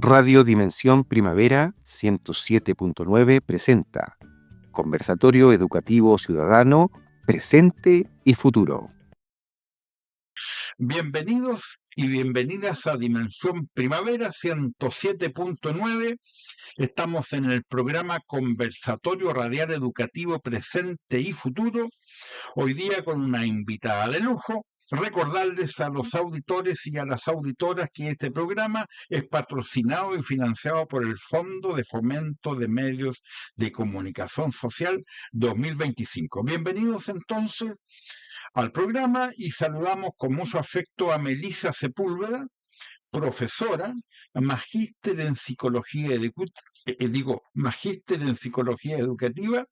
Radio Dimensión Primavera 107.9 presenta Conversatorio Educativo Ciudadano, Presente y Futuro. Bienvenidos y bienvenidas a Dimensión Primavera 107.9. Estamos en el programa Conversatorio Radial Educativo Presente y Futuro, hoy día con una invitada de lujo. Recordarles a los auditores y a las auditoras que este programa es patrocinado y financiado por el Fondo de Fomento de Medios de Comunicación Social 2025. Bienvenidos entonces al programa y saludamos con mucho afecto a Melisa Sepúlveda, profesora, magíster en magíster en psicología educativa,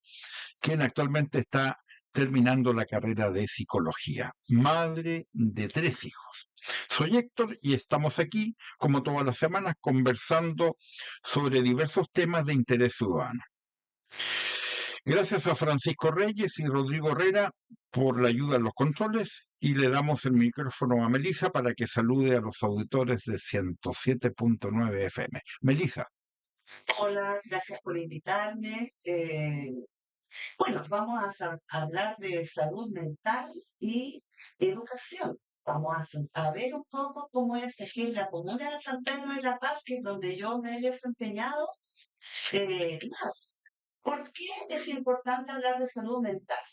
quien actualmente está terminando la carrera de psicología, madre de 3 hijos. Soy Héctor y estamos aquí, como todas las semanas, conversando sobre diversos temas de interés ciudadano. Gracias a Francisco Reyes y Rodrigo Herrera por la ayuda en los controles y le damos el micrófono a Melisa para que salude a los auditores de 107.9 FM. Melisa. Hola, gracias por invitarme. Bueno, vamos a hablar de salud mental y educación. Vamos a ver un poco cómo es aquí en la comuna de San Pedro de la Paz, que es donde yo me he desempeñado más. ¿Por qué es importante hablar de salud mental?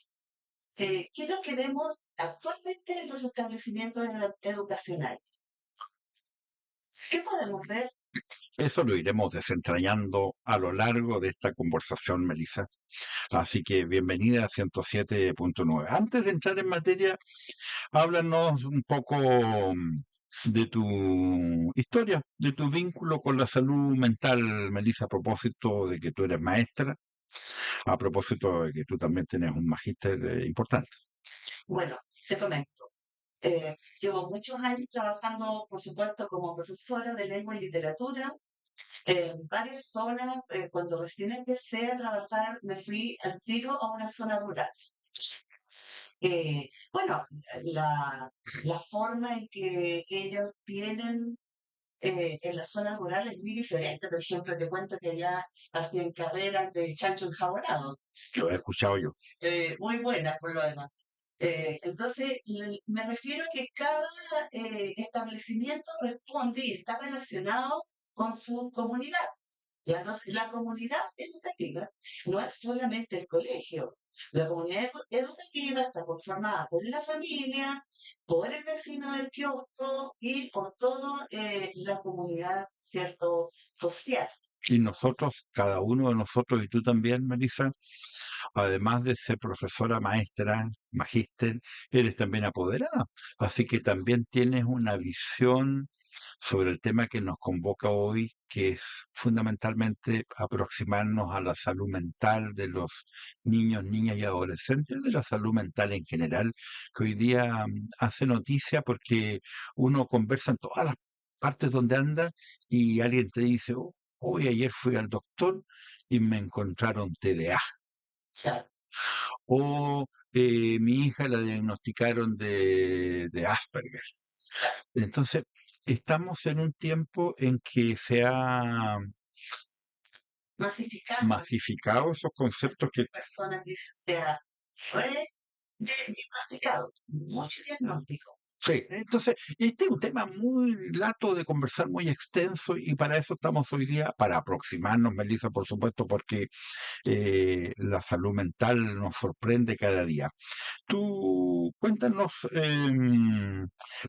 ¿Qué es lo que vemos actualmente en los establecimientos educacionales? ¿Qué podemos ver? Eso lo iremos desentrañando a lo largo de esta conversación, Melisa. Así que bienvenida a 107.9. Antes de entrar en materia, háblanos un poco de tu historia, de tu vínculo con la salud mental, Melisa, a propósito de que tú eres maestra, a propósito de que tú también tienes un magíster importante. Bueno, te comento. Llevo muchos años trabajando, por supuesto, como profesora de lengua y literatura en varias zonas. Cuando recién empecé a trabajar, me fui al tiro a una zona rural. Bueno, la forma en que ellos tienen en las zonas rurales es muy diferente. Por ejemplo, te cuento que allá hacían carreras de chancho enjabonado. Lo he escuchado yo. Muy buenas por lo demás. Entonces, me refiero a que cada establecimiento responde y está relacionado con su comunidad. Y entonces, la comunidad educativa no es solamente el colegio. La comunidad educativa está conformada por la familia, por el vecino del kiosco y por toda la comunidad, ¿cierto?, social. Y nosotros, cada uno de nosotros, y tú también, Melissa, además de ser profesora, maestra, magíster, eres también apoderada. Así que también tienes una visión sobre el tema que nos convoca hoy, que es fundamentalmente aproximarnos a la salud mental de los niños, niñas y adolescentes, de la salud mental en general, que hoy día hace noticia porque uno conversa en todas las partes donde anda y alguien te dice, "Oh, hoy ayer fui al doctor y me encontraron TDA. Claro. O mi hija la diagnosticaron de Asperger". Entonces, estamos en un tiempo en que se ha Masificado. masificado esos conceptos que Personas dicen sea diagnosticado, mucho diagnóstico. sí, entonces, este es un tema muy lato de conversar, muy extenso, y para eso estamos hoy día, para aproximarnos, Melissa, por supuesto, porque la salud mental nos sorprende cada día. Tú cuéntanos,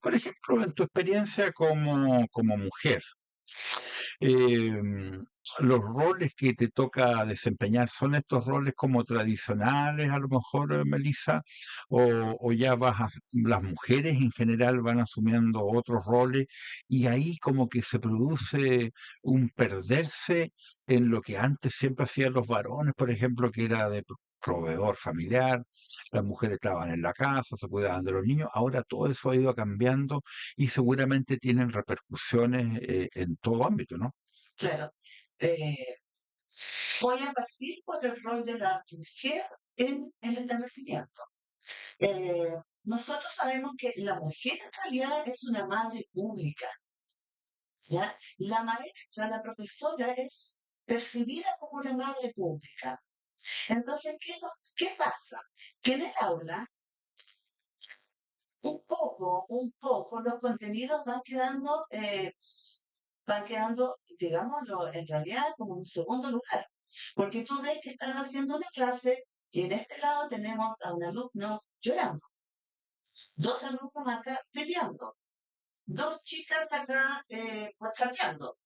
por ejemplo, en tu experiencia como mujer, eh, los roles que te toca desempeñar, ¿son estos roles como tradicionales, a lo mejor, Melissa? O ya las mujeres en general van asumiendo otros roles y ahí como que se produce un perderse en lo que antes siempre hacían los varones, por ejemplo, que era de proveedor familiar, las mujeres estaban en la casa, se cuidaban de los niños, ahora todo eso ha ido cambiando y seguramente tienen repercusiones en todo ámbito, ¿no? Claro. Eh, Voy a partir por el rol de la mujer en el establecimiento. Nosotros sabemos que la mujer en realidad es una madre pública. ¿ya? La maestra, la profesora es percibida como una madre pública. Entonces, ¿qué pasa? Que en el aula, un poco, los contenidos van quedando, digámoslo, en realidad como en un segundo lugar. Porque tú ves que estás haciendo una clase y en este lado tenemos a un alumno llorando, dos alumnos acá peleando, dos chicas acá whatsappeando.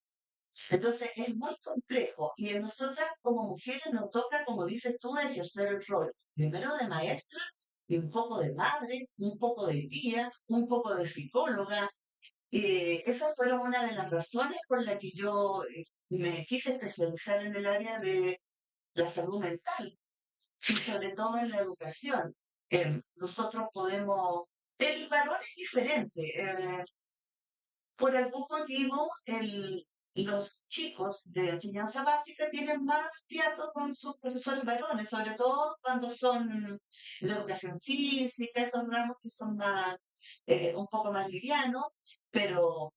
Entonces es muy complejo y en nosotras como mujeres nos toca, como dices tú, ejercer el rol, primero de maestra y un poco de madre, un poco de tía, un poco de psicóloga. Esas fueron una de las razones por las que yo me quise especializar en el área de la salud mental y sobre todo en la educación. Nosotros podemos, el valor es diferente. Por algún motivo, los chicos de enseñanza básica tienen más fiato con sus profesores varones, sobre todo cuando son de educación física, esos ramos que son un poco más livianos, pero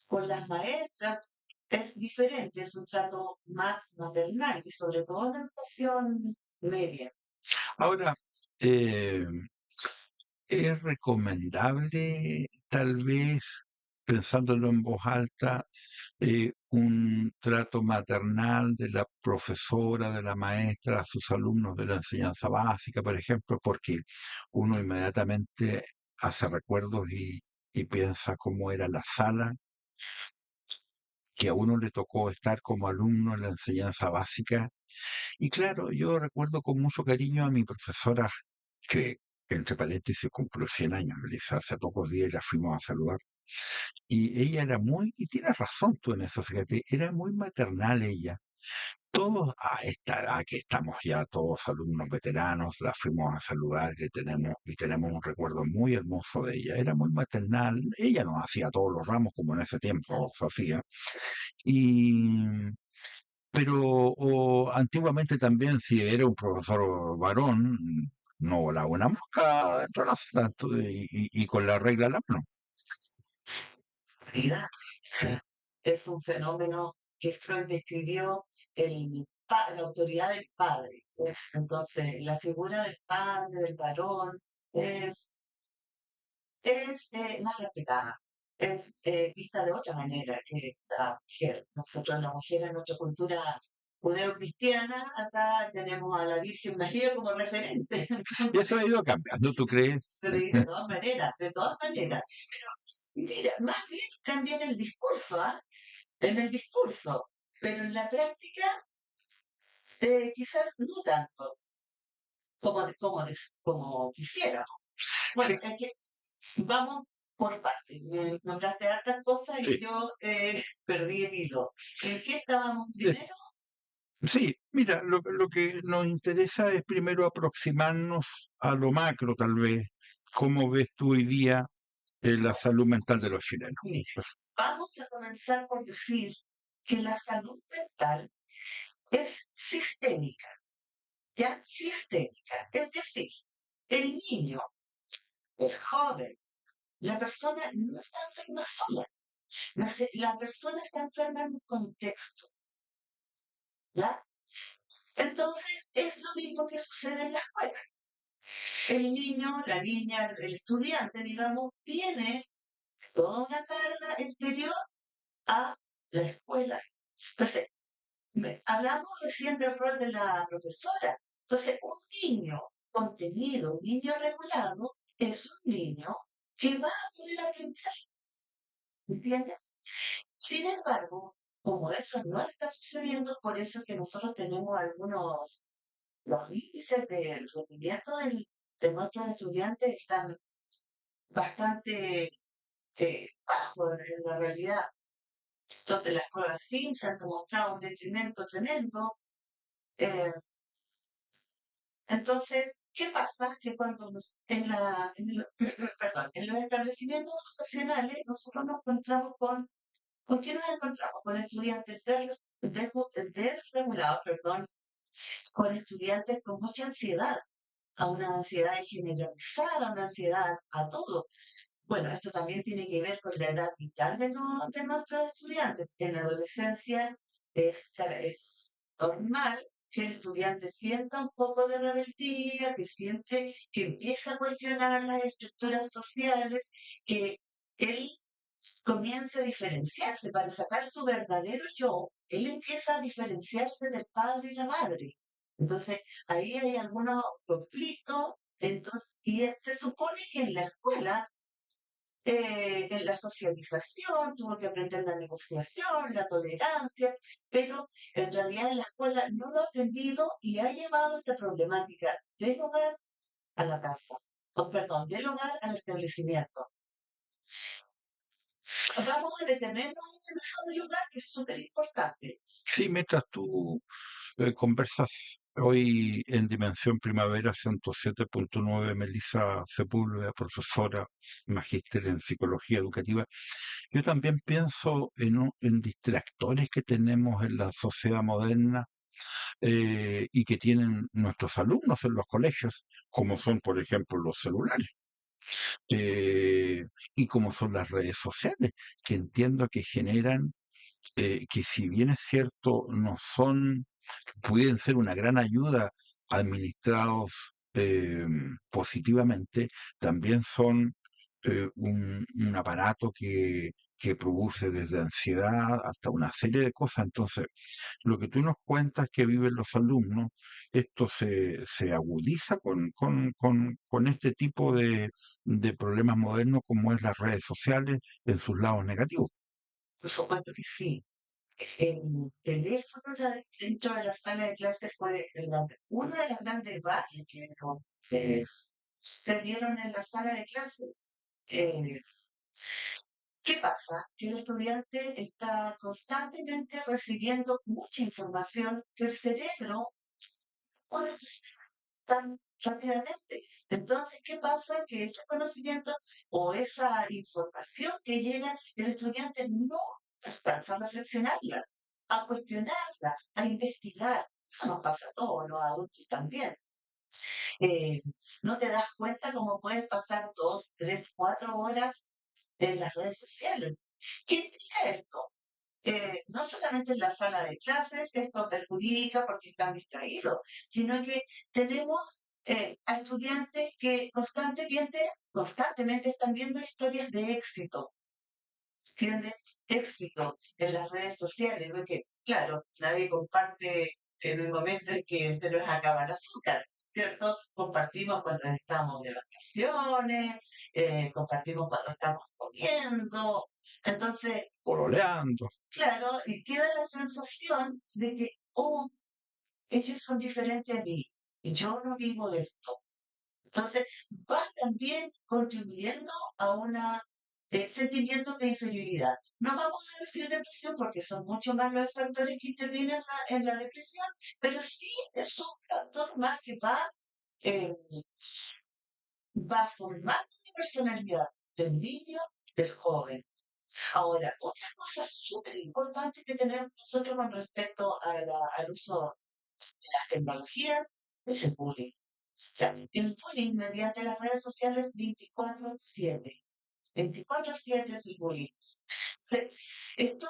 con las maestras es diferente, es un trato más maternal y sobre todo en la educación media. Ahora, eh, es recomendable, tal vez, pensándolo en voz alta, un trato maternal de la profesora, de la maestra a sus alumnos de la enseñanza básica, por ejemplo, porque uno inmediatamente hace recuerdos y piensa cómo era la sala que a uno le tocó estar como alumno en la enseñanza básica. Y claro, yo recuerdo con mucho cariño a mi profesora, que entre paréntesis cumplió 100 años, Melissa, hace pocos días la fuimos a saludar. Y ella era muy, y tienes razón tú en eso, fíjate, era muy maternal ella. Todos a esta edad que estamos ya todos alumnos veteranos, la fuimos a saludar y tenemos un recuerdo muy hermoso de ella. Era muy maternal, ella no hacía todos los ramos como en ese tiempo se hacía. Y, pero antiguamente también si era un profesor varón, no volaba una mosca dentro de la sala y con la regla a la mano. Realidad. O sea, es un fenómeno que Freud describió la autoridad del padre. Entonces, la figura del padre, del varón, es, es más respetada, es vista de otra manera que la mujer. Nosotros, la mujer, en nuestra cultura judeocristiana, acá tenemos a la Virgen María como referente. Y eso ha ido cambiando, ¿tú crees? Sí, de todas maneras, de todas maneras. Mira, más bien cambia en el discurso, ¿ah? En el discurso, pero en la práctica quizás no tanto como quisiéramos. Bueno, Sí, es que vamos por partes. Me nombraste hartas cosas y sí. yo perdí el hilo. ¿En qué estábamos primero? Sí, mira, lo que nos interesa es primero aproximarnos a lo macro, tal vez. ¿Cómo ves tú hoy día la salud mental de los chilenos? Mira, vamos a comenzar por decir que la salud mental es sistémica, ¿ya? Sistémica. Es decir, el niño, el joven, la persona no está enferma sola. La persona está enferma en un contexto, ¿ya? Entonces, es lo mismo que sucede en la escuela. El niño, la niña, el estudiante, digamos, tiene toda una carga exterior a la escuela. Entonces, hablamos recién del rol de la profesora. Entonces, un niño contenido, un niño regulado, es un niño que va a poder aprender, ¿entiendes? Sin embargo, como eso no está sucediendo, por eso es que nosotros tenemos los índices del rendimiento de nuestros estudiantes están bastante bajos en la realidad. Entonces, las pruebas SIMS han demostrado un detrimento tremendo. eh, entonces, ¿qué pasa? Que cuando perdón, en los establecimientos educacionales nosotros nos encontramos ¿con qué nos encontramos? Con estudiantes desregulados, perdón, con estudiantes con mucha ansiedad, a una ansiedad generalizada, una ansiedad a todo. Bueno, esto también tiene que ver con la edad vital de nuestros estudiantes. En la adolescencia es normal que el estudiante sienta un poco de rebeldía, que empieza a cuestionar las estructuras sociales, que él comienza a diferenciarse para sacar su verdadero yo. Él empieza a diferenciarse del padre y la madre. Entonces, ahí hay algunos conflictos. Entonces, se supone que en la escuela en la socialización, tuvo que aprender la negociación, la tolerancia, pero en realidad en la escuela no lo ha aprendido y ha llevado esta problemática del hogar a la casa, o perdón, del hogar al establecimiento. Vamos a detenernos en eso del hogar, que es súper importante. Sí, mientras tú conversas hoy en Dimensión Primavera 107.9, Melissa Sepúlveda, profesora, magíster en psicología educativa. Yo también pienso en distractores que tenemos en la sociedad moderna y que tienen nuestros alumnos en los colegios, como son, por ejemplo, los celulares. eh, y como son las redes sociales, que entiendo que generan, que si bien es cierto, no son, pueden ser una gran ayuda administrados positivamente, también son un aparato que produce desde ansiedad hasta una serie de cosas. Entonces, lo que tú nos cuentas que viven los alumnos, esto se agudiza con este tipo de problemas modernos como es las redes sociales en sus lados negativos. Por supuesto que sí. El teléfono dentro de la sala de clases fue una de las grandes barras que se dieron en la sala de clases. Eh, ¿Qué pasa? Que el estudiante está constantemente recibiendo mucha información que el cerebro puede procesar tan rápidamente. Entonces, ¿qué pasa? Que ese conocimiento o esa información que llega, el estudiante no alcanza a reflexionarla, a cuestionarla, a investigar. Eso nos pasa a todos, los adultos también. Eh, no te das cuenta cómo puedes pasar 2, 3, 4 horas en las redes sociales. ¿Qué implica esto? No solamente en la sala de clases esto perjudica porque están distraídos, sino que tenemos a estudiantes que constantemente están viendo historias de éxito, ¿entiendes? Éxito en las redes sociales, porque claro, nadie comparte en el momento en que se nos acaba el azúcar. ¿Cierto? Compartimos cuando estamos de vacaciones, compartimos cuando estamos comiendo. Entonces, Pololeando. claro, y queda la sensación de que, oh, ellos son diferentes a mí, y yo no vivo esto. Entonces, va también contribuyendo a una sentimientos de inferioridad. No vamos a decir depresión porque son mucho más los factores que intervienen en la depresión, pero sí es un factor más que eh, va formando la personalidad del niño, del joven. Ahora, otra cosa súper importante que tenemos nosotros con respecto al uso de las tecnologías es el bullying. O sea, el bullying mediante las redes sociales 24/7. 24/7 es el bullying. Esto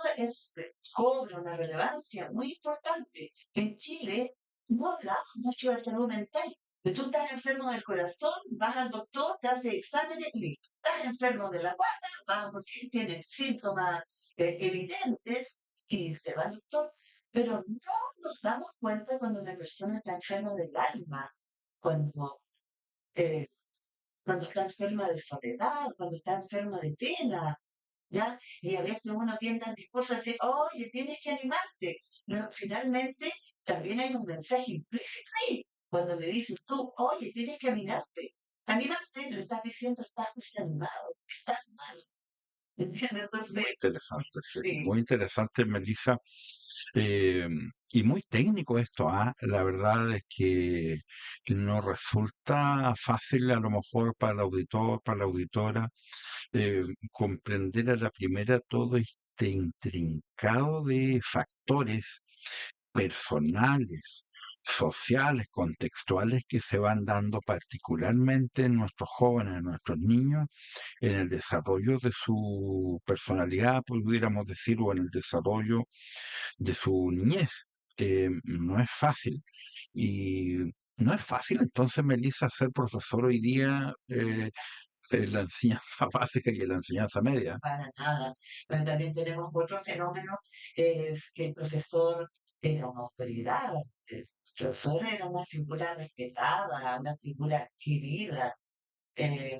cobra una relevancia muy importante. En Chile no hablamos mucho de salud mental. Que tú estás enfermo del corazón, vas al doctor, te hace exámenes y listo. Estás enfermo de la guata, vas porque tienes síntomas evidentes y se va al doctor. Pero no nos damos cuenta cuando una persona está enferma del alma, cuando eh, cuando está enferma de soledad, cuando está enferma de pena, ¿ya? Y a veces uno tiende al discurso de decir, oye, tienes que animarte. Pero finalmente también hay un mensaje implícito ahí. Cuando le dices tú, oye, tienes que animarte. Animarte, le estás diciendo, estás desanimado, estás mal. ¿Entiendes? Muy Entonces, interesante, sí, sí, muy interesante, Melissa. Eh, y muy técnico esto, ¿ah? La verdad es que no resulta fácil a lo mejor para el auditor, para la auditora, comprender a la primera todo este intrincado de factores personales, sociales, contextuales que se van dando particularmente en nuestros jóvenes, en nuestros niños, en el desarrollo de su personalidad, pudiéramos decir, o en el desarrollo de su niñez. No es fácil. Y no es fácil entonces, Melissa, ser profesor hoy día en la enseñanza básica y en la enseñanza media. Para nada. Pero también tenemos otro fenómeno, es que el profesor era una autoridad, el profesor era una figura respetada, una figura querida. Eh,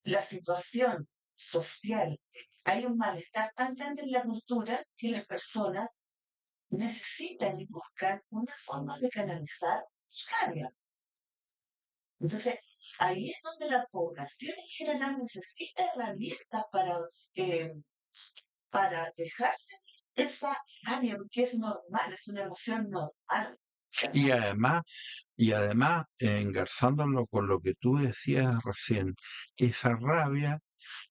la situación social, hay un malestar tan grande en la cultura que las personas necesitan y buscan una forma de canalizar su rabia. Entonces, ahí es donde la población en general necesita herramientas eh, para dejarse esa rabia, porque es normal, es una emoción normal. Y además, engarzándolo con lo que tú decías recién, esa rabia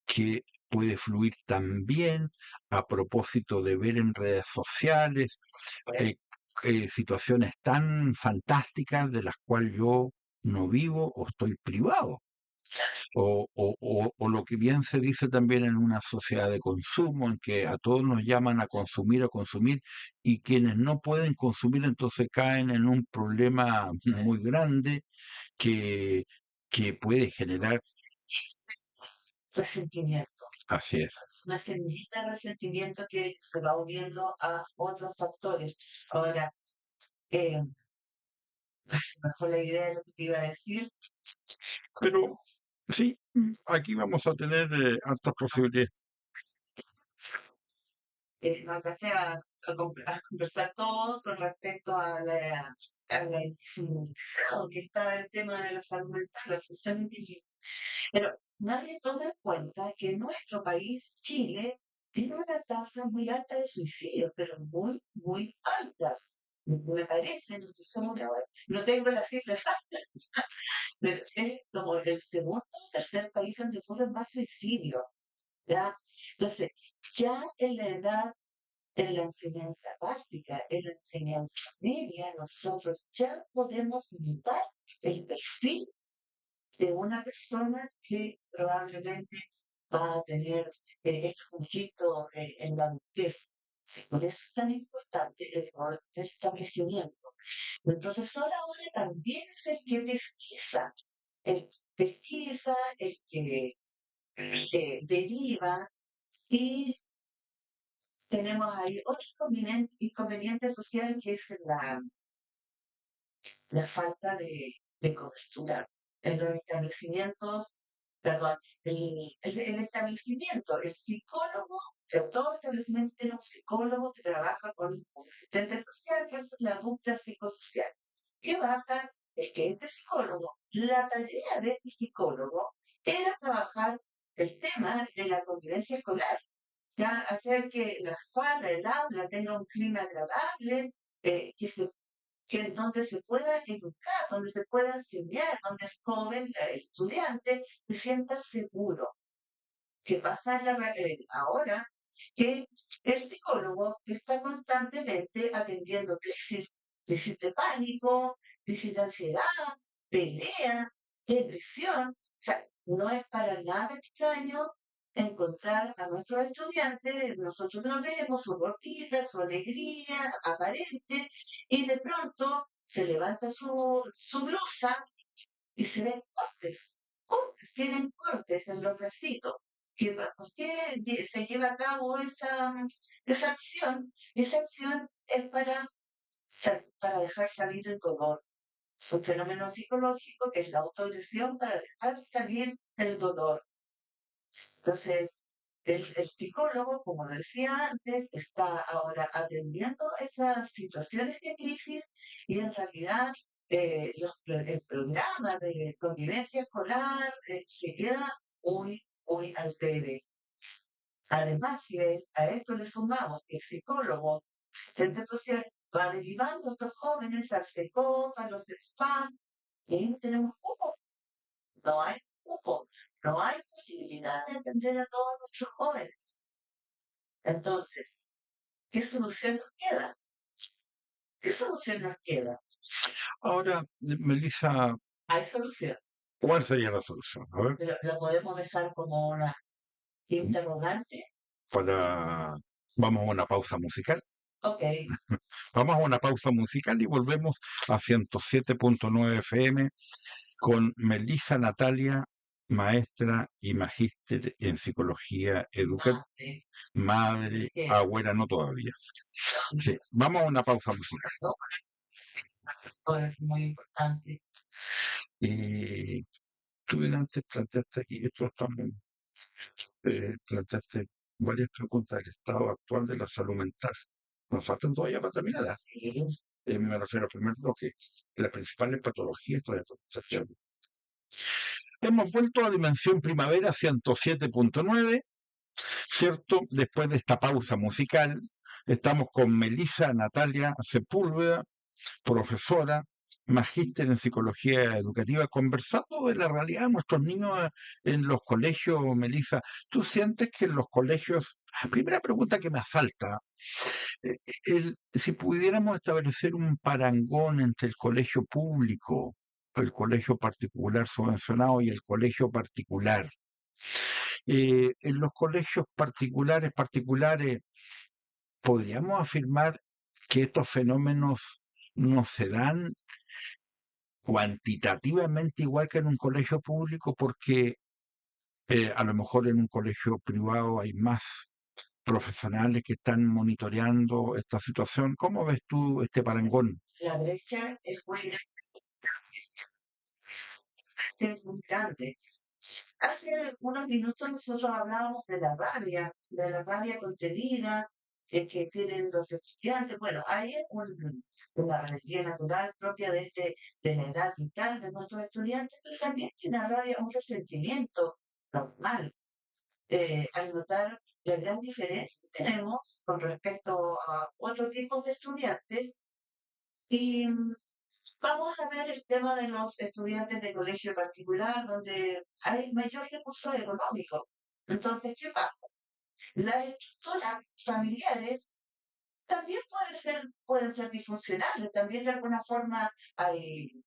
que puede fluir también a propósito de ver en redes sociales eh, situaciones tan fantásticas de las cuales yo no vivo o estoy privado. O lo que bien se dice también en una sociedad de consumo, en que a todos nos llaman a consumir, y quienes no pueden consumir entonces caen en un problema muy grande que, que puede generar, Resentimiento. así es. Es una semillita de resentimiento que se va uniendo a otros factores. Ahora, eh, se me fue la idea de lo que te iba a decir. Pero sí, aquí vamos a tener hartas posibilidades. No alcancé a conversar todo con respecto a la invisibilización que está el tema de la salud mental, absolutamente. Pero nadie toma en cuenta que nuestro país, Chile, tiene una tasa muy alta de suicidios, pero muy, muy altas. Me parece, no estoy segura ahora, no tengo las cifras exactas, pero es como el segundo o tercer país donde ocurren más suicidios, ¿ya? Entonces, ya en la edad, en la enseñanza básica, en la enseñanza media, nosotros ya podemos notar el perfil de una persona que probablemente va a tener estos conflictos en la adultez. Sí, por eso es tan importante el rol del establecimiento. El profesor ahora también es el pesquisa, el que deriva, y tenemos ahí otro inconveniente social que es la falta de cobertura en los establecimientos, perdón, el establecimiento, el psicólogo, todo establecimiento tiene un psicólogo que trabaja con un asistente social, que es la dupla psicosocial. ¿Qué pasa? Es que este psicólogo, la tarea de este psicólogo era trabajar el tema de la convivencia escolar, ya hacer que la sala, el aula tenga un clima agradable, que se donde se pueda educar, donde se pueda enseñar, donde el joven, el estudiante, se sienta seguro. ¿Qué pasa ahora? Que el psicólogo está constantemente atendiendo crisis de pánico, crisis de ansiedad, pelea, depresión. O sea, no es para nada extraño encontrar a nuestros estudiantes, nosotros lo vemos, su ropita, su alegría aparente, y de pronto se levanta su blusa y se ven cortes, tienen cortes en los bracitos. ¿Por qué se lleva a cabo esa acción? Esa acción es para dejar salir el dolor. Es un fenómeno psicológico que es la autoagresión para dejar salir el dolor. Entonces, el psicólogo, como decía antes, está ahora atendiendo esas situaciones de crisis, y en realidad el programa de convivencia escolar se queda muy, muy al debe. Además, si a esto le sumamos que el psicólogo, asistente social, va derivando a estos jóvenes al SECOF, a los SPAM, y ahí no tenemos cupo, no hay cupo, no hay posibilidad de atender a todos nuestros jóvenes. Entonces, ¿qué solución nos queda? ¿Qué solución nos queda? Ahora, Melissa, Hay solución, ¿cuál sería la solución? A ver, pero la podemos dejar como una interrogante. para... Vamos a una pausa musical. Ok, Vamos a una pausa musical y volvemos a 107.9 FM con Melissa Natalia, maestra y magíster en psicología educativa. Madre, que abuela, no todavía. Sí, vamos a una pausa musical. esto es muy importante. Y tú antes planteaste aquí, esto estamos, planteaste varias preguntas del estado actual de la salud mental. Nos faltan todavía para terminar. Sí, Me refiero al primer bloque, las principales patologías todavía. Hemos vuelto a Dimensión Primavera 107.9, ¿cierto? Después de esta pausa musical, estamos con Melissa Natalia Sepúlveda, profesora, magíster en psicología educativa, conversando de la realidad de nuestros niños en los colegios. Melissa, ¿tú sientes que en los colegios, primera pregunta que me asalta, si pudiéramos establecer un parangón entre el colegio público, el colegio particular subvencionado y el colegio particular, en los colegios particulares, podríamos afirmar que estos fenómenos no se dan cuantitativamente igual que en un colegio público, porque a lo mejor en un colegio privado hay más profesionales que están monitoreando esta situación. ¿Cómo ves tú este parangón? la brecha es muy grande. Hace unos minutos nosotros hablábamos de la rabia contenida que tienen los estudiantes. Bueno, hay una energía natural propia de la edad vital de nuestros estudiantes, pero también hay una rabia, un resentimiento normal. Al notar la gran diferencia que tenemos con respecto a otros tipos de estudiantes y vamos a ver el tema de los estudiantes de colegio particular, donde hay mayor recurso económico. Entonces, ¿qué pasa? Las estructuras familiares también pueden ser disfuncionales, también de alguna forma hay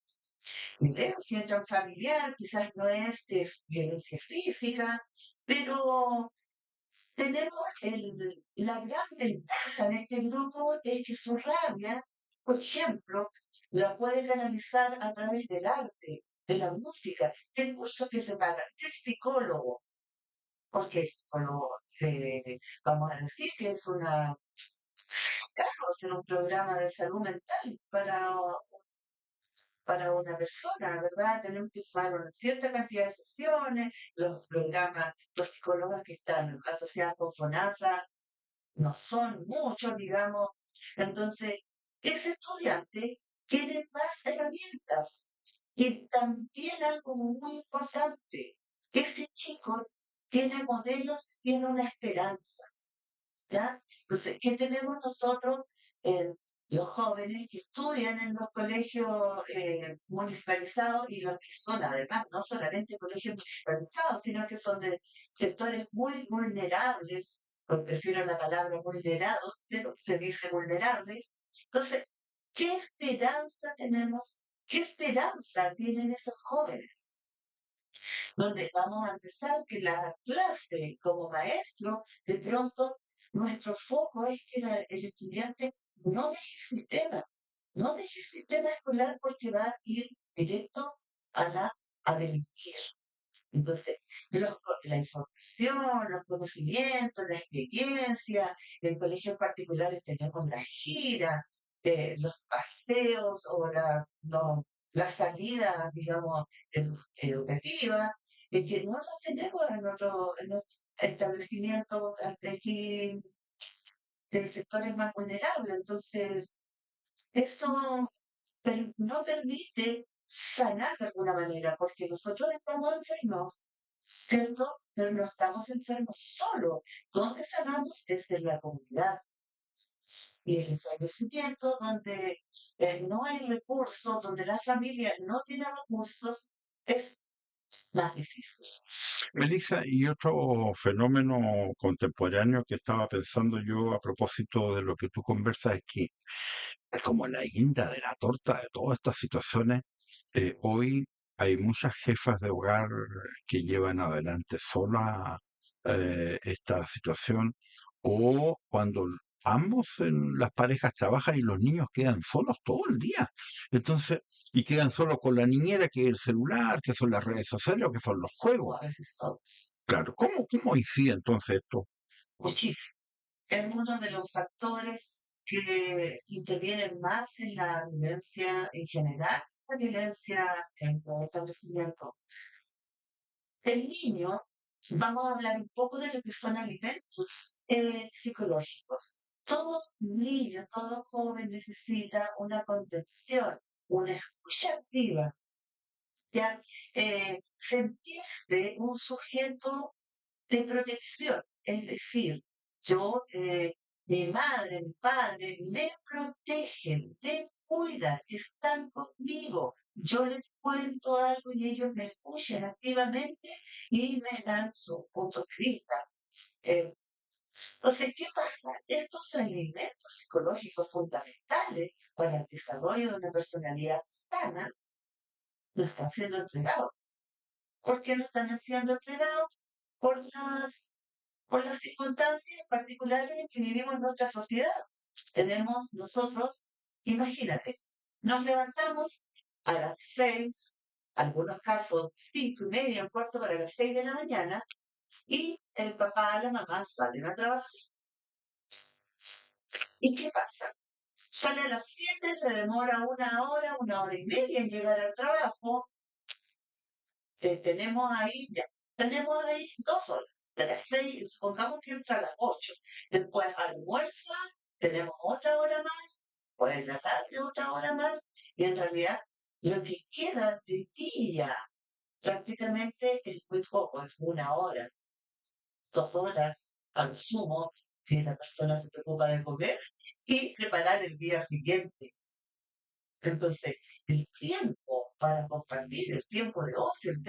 violencia intrafamiliar, quizás no es violencia física, pero tenemos la gran ventaja en este grupo es que su rabia, por ejemplo, la puede canalizar a través del arte, de la música, del curso que se paga, del psicólogo, porque el psicólogo, vamos a decir que es caro hacer un programa de salud mental para una persona, ¿verdad? Tenemos que usar una cierta cantidad de sesiones, los programas, los psicólogos que están asociados con FONASA no son muchos, digamos. Entonces, ese estudiante tiene más herramientas. Y también algo muy importante, este chico tiene modelos, tiene una esperanza, ¿ya? Entonces, ¿qué tenemos nosotros en los jóvenes que estudian en los colegios municipalizados y los que son además no solamente colegios municipalizados, sino que son de sectores muy vulnerables, pues prefiero la palabra vulnerados, pero se dice vulnerables? Entonces, ¿qué esperanza tenemos? ¿Qué esperanza tienen esos jóvenes? Donde vamos a empezar que la clase como maestro, de pronto nuestro foco es que el estudiante no deje el sistema, no deje el sistema escolar porque va a ir directo a delinquir. Entonces, la información, los conocimientos, la experiencia, en colegios particulares tenemos la gira, los paseos o la salida, digamos, educativa, que no lo tenemos en otro establecimiento hasta aquí de sectores más vulnerables. Entonces, eso no permite sanar de alguna manera, porque nosotros estamos enfermos, ¿cierto? Pero no estamos enfermos solo. Donde sanamos es en la comunidad y el establecimiento donde no hay recursos, donde la familia no tiene recursos, es más difícil. Melissa, y otro fenómeno contemporáneo que estaba pensando yo a propósito de lo que tú conversas es que es como la guinda de la torta de todas estas situaciones. Hoy hay muchas jefas de hogar que llevan adelante sola esta situación, o cuando ambos en las parejas trabajan y los niños quedan solos todo el día. Entonces, y quedan solos con la niñera, que es el celular, que son las redes sociales o que son los o juegos. a veces solos. Claro, ¿cómo incide entonces esto? Muchísimo. Es uno de los factores que intervienen más en la violencia en general, la violencia en los establecimientos. El niño, vamos a hablar un poco de lo que son alimentos psicológicos. Todo niño, todo joven necesita una contención, una escucha activa, ya sentirse un sujeto de protección. Es decir, yo, mi madre, mi padre me protegen, me cuidan, están conmigo. Yo les cuento algo y ellos me escuchan activamente y me dan su punto de vista. Eh, entonces, ¿qué pasa? Estos elementos psicológicos fundamentales para el desarrollo de una personalidad sana no están siendo entregados. ¿Por qué no están siendo entregados? Por las circunstancias particulares en que vivimos en nuestra sociedad. Tenemos nosotros, imagínate, nos levantamos a las 6, algunos casos 5:30, un cuarto para las 6 de la mañana, y el papá, la mamá salen a trabajar. ¿Y qué pasa? Sale a las 7, se demora una hora y media en llegar al trabajo. Tenemos ahí 2 horas, de las 6, supongamos que entra a las 8. Después almuerza, tenemos otra hora más, por en la tarde otra hora más, y en realidad lo que queda de día prácticamente es muy poco, es 1 hora, 2 horas, al sumo, si la persona se preocupa de comer y preparar el día siguiente. Entonces, el tiempo para compartir, el tiempo de ocio, el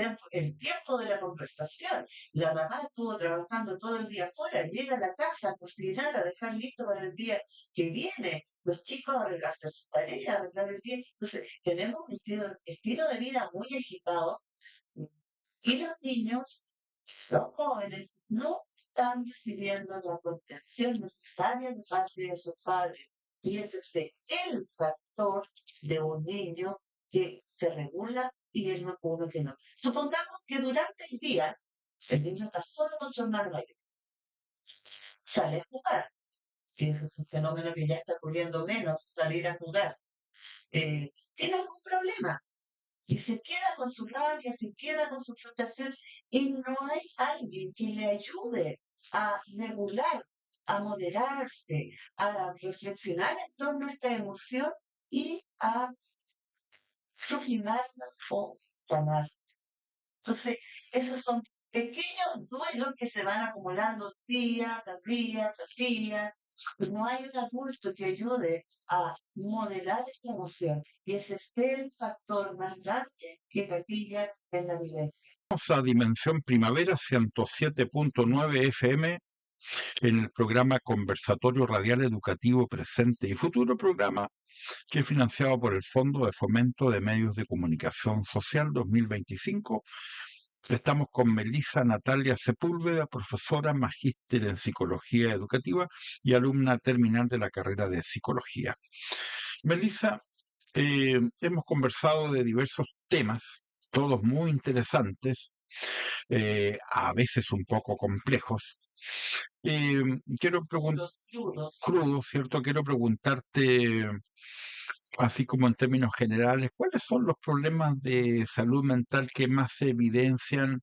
tiempo de la conversación. La mamá estuvo trabajando todo el día afuera, llega a la casa a cocinar, a dejar listo para el día que viene. Los chicos a hacer sus tareas, a arreglar el día. Entonces, tenemos un estilo de vida muy agitado y los niños, los jóvenes, no están recibiendo la contención necesaria de parte de sus padres. Y ese es el factor de un niño que se regula y el uno que no. Supongamos que durante el día el niño está solo con su hermano mayor, sale a jugar, que ese es un fenómeno que ya está ocurriendo menos, salir a jugar. Tiene algún problema, y se queda con su rabia, se queda con su frustración y no hay alguien que le ayude a regular, a moderarse, a reflexionar en torno a esta emoción y a sublimarla o sanar. Entonces, esos son pequeños duelos que se van acumulando día tras día tras día. No hay un adulto que ayude a modelar esta emoción. Y ese es el factor más grande que gatilla en la violencia. Vamos a Dimensión Primavera 107.9 FM en el programa Conversatorio Radial Educativo Presente y Futuro, programa que es financiado por el Fondo de Fomento de Medios de Comunicación Social 2025. Estamos con Melissa Natalia Sepúlveda, profesora, magíster en Psicología Educativa y alumna terminal de la carrera de Psicología. Melissa, hemos conversado de diversos temas, todos muy interesantes, a veces un poco complejos. Quiero preguntar, Los crudos. crudo, ¿cierto? Quiero preguntarte, así como en términos generales, ¿cuáles son los problemas de salud mental que más se evidencian,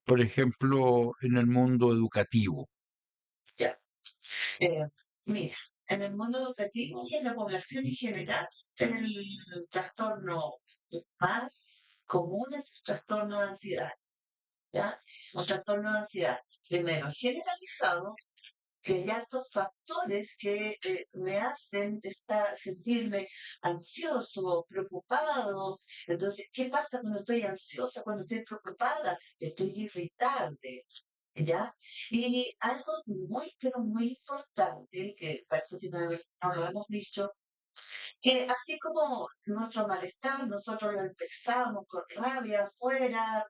por ejemplo, en el mundo educativo? Ya. Mira, en el mundo educativo y en la población en general, el trastorno más común es el trastorno de ansiedad. ¿Ya? Un trastorno de ansiedad, primero, generalizado, que hay altos factores que me hacen sentirme ansioso, preocupado. Entonces, ¿qué pasa cuando estoy ansiosa, cuando estoy preocupada? Estoy irritable, ¿ya? Y algo muy, pero muy importante, que parece que no lo hemos dicho, Que así como nuestro malestar, nosotros lo expresamos con rabia afuera,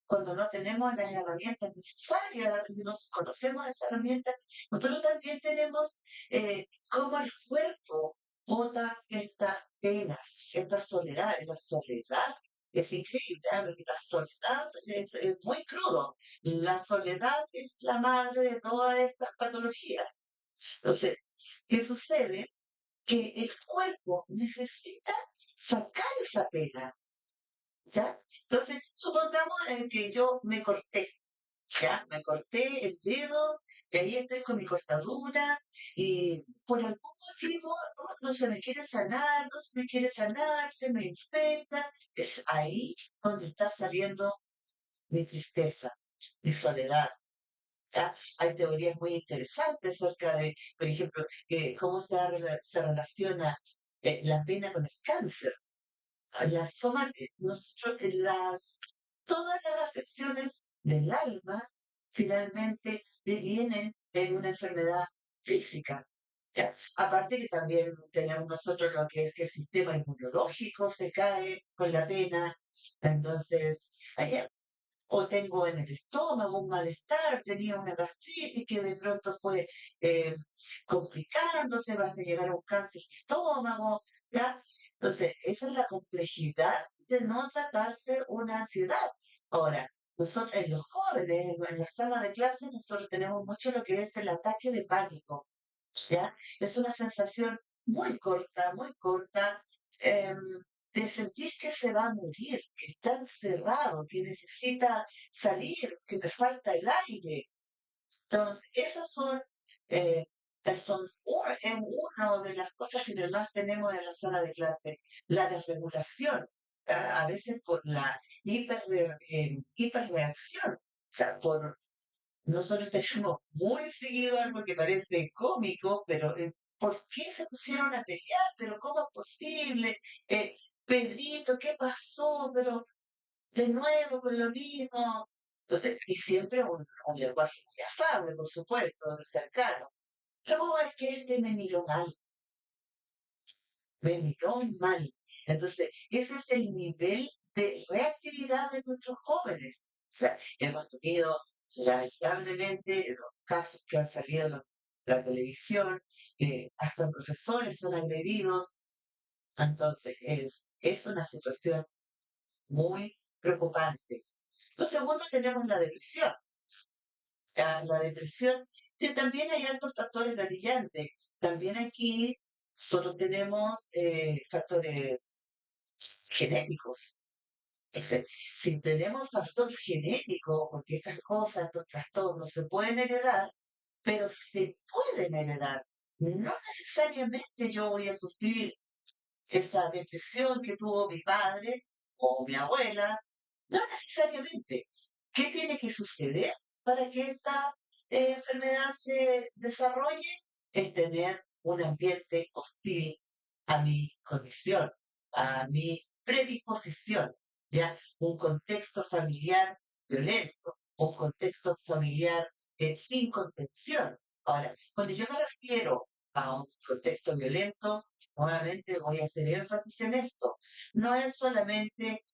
cuando no tenemos las herramientas necesarias, y nos conocemos esas herramientas, nosotros también tenemos cómo el cuerpo bota esta pena, esta soledad. La soledad es increíble, ¿ah? Porque la soledad es muy crudo. La soledad es la madre de todas estas patologías. Entonces, ¿qué sucede? Que el cuerpo necesita sacar esa pena, ¿ya? Entonces, supongamos que yo me corté, ¿ya? Me corté el dedo, y ahí estoy con mi cortadura, y por algún motivo no se me quiere sanar, no se me quiere sanar, se me infecta. Es ahí donde está saliendo mi tristeza, mi soledad. ¿Ya? Hay teorías muy interesantes acerca de, por ejemplo, cómo se relaciona la pena con el cáncer. Nosotros, todas las afecciones del alma finalmente devienen en una enfermedad física. ¿Ya? Aparte que también tenemos nosotros lo que es que el sistema inmunológico se cae con la pena. Entonces, hay o tengo en el estómago un malestar, tenía una gastritis que de pronto fue eh, complicándose, hasta llegar a un cáncer de estómago, ¿ya? Entonces, esa es la complejidad de no tratarse una ansiedad. Ahora, nosotros, en los jóvenes, en la sala de clases, nosotros tenemos mucho lo que es el ataque de pánico, ¿ya? Es una sensación muy corta, em, de sentir que se va a morir, que está encerrado, que necesita salir, que me falta el aire. Entonces, esas eh, es una de las cosas que más tenemos en la sala de clase, la desregulación, a veces por la hiperreacción. O sea, nosotros tenemos muy seguido algo que parece cómico, pero ¿por qué se pusieron a pelear? ¿Pero cómo es posible? Eh, Pedrito, ¿qué pasó? Pero de nuevo con lo mismo. Entonces, y siempre un lenguaje muy afable, por supuesto, cercano. No, es que este me miró mal. Entonces, ese es el nivel de reactividad de nuestros jóvenes. O sea, hemos tenido, lamentablemente, los casos que han salido en la televisión, hasta profesores son agredidos. Entonces, es una situación muy preocupante. Lo segundo, tenemos la depresión. La depresión, sí, también hay altos factores gatillantes. También aquí solo tenemos factores genéticos. Entonces, si tenemos factor genético, porque estas cosas, estos trastornos se pueden heredar, pero se pueden heredar. No necesariamente yo voy a sufrir esa depresión que tuvo mi padre o mi abuela, no necesariamente. ¿Qué tiene que suceder para que esta enfermedad se desarrolle? Es tener un ambiente hostil a mi condición, a mi predisposición, ¿ya? Un contexto familiar violento, un contexto familiar sin contención. Ahora, cuando yo me refiero a un contexto violento, nuevamente voy a hacer énfasis en esto. No es solamente